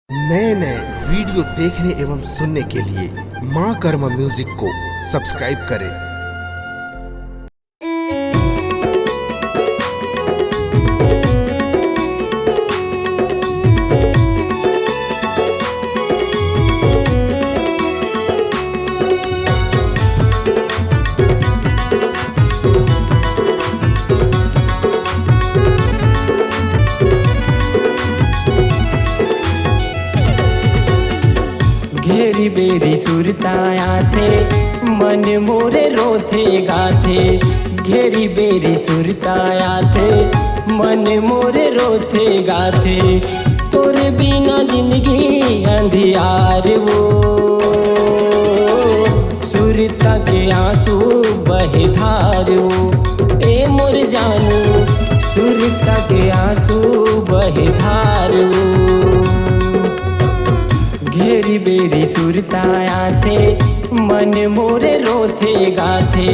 नए नए वीडियो देखने एवं सुनने के लिए माँ कर्मा म्यूजिक को सब्सक्राइब करें। घेरी बेरी सुरताया थे मन मोरे रोथे गाथे। घेरी बेरी सुरताया थे मन मोरे रोथे गाथे। तोरे बिना जिंदगी अंधियार वो सुरता के आंसू बहे धार वो। ए मोर जानू सुरता के आंसू बहे धार वो। घेरी बेरी सुरताया थे मन मोरे रोथे गाथे।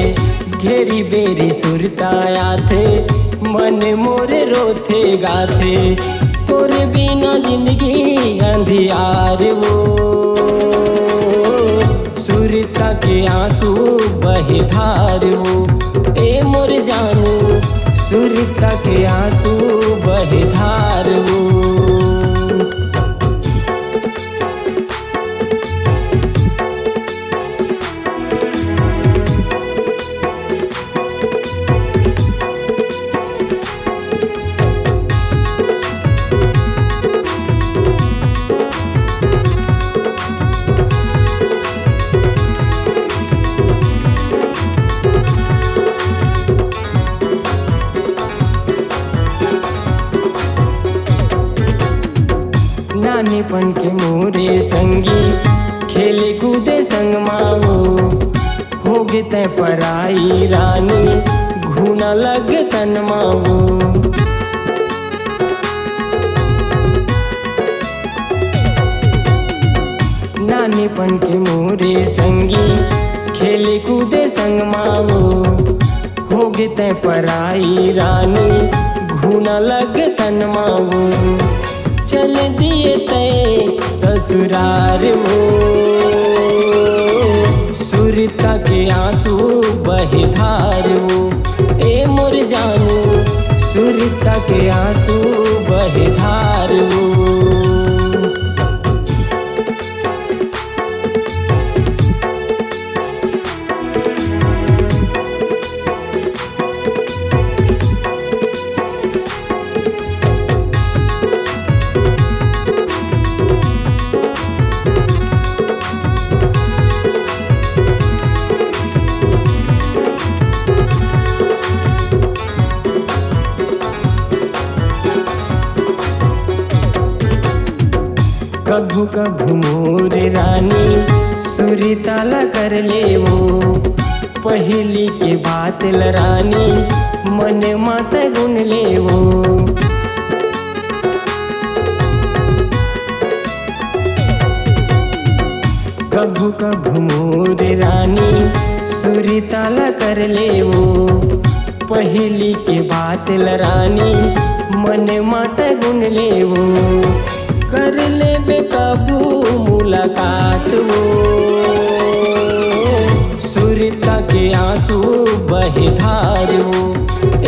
घेरी बेरी सुरताया थे मन मोरे रोथे गाथे। तोरे बिना जिंदगी अंधियार वो सुरता के आंसू बहे धार वो। ए मोर जानू सुरता के आंसू बहे धार वो। नानीपन के मोरे संगी खेले कूदे संग माओ। हो गे तै पराई रानी घूना लग तन माओ। नानीपन के मोरे संगी खेले कूदे संग माओ। हो गे तै पराई रानी घूना लग तन माओ। चल दिए तय ससुरार वो सुरता के आंसू बहे धार वो। ए मोर जानू सुरता के आंसू बहे धार वो। कभू कभू मोर रानी सुरताला कर ले वो। पहली के बात लरानी मन मात गुन ले वो। कभू कभू मोर रानी सुरताला कर ले वो। पहली के बात लरानी मन मात गुन ले वो। कर ले बेकाबू मुलाकात वो सुरता के आंसू बहे धार वो।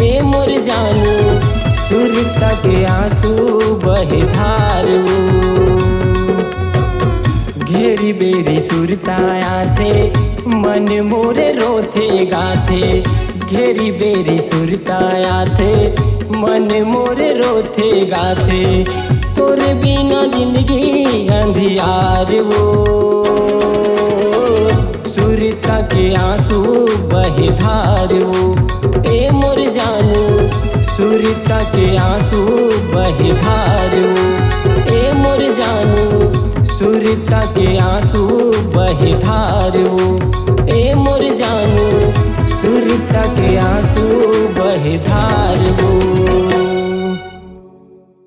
ए मोर जानू सुरता के आंसू बहे धार वो। घेरी बेरी सुरताया थे मन मोरे रोथे गाथे। घेरी बेरी सुरताया थे मन मोरे रोथे गाथे। तोरे बिना जिंदगी अंधियार वो सुरता के आंसू बहे धार वो। ए मोर जानू सुरता के आंसू बहे धार वो। ए मोर जानू सुरता के आंसू बहे धार वो। ए मोर जानू सुरता के आंसू बहे धार वो।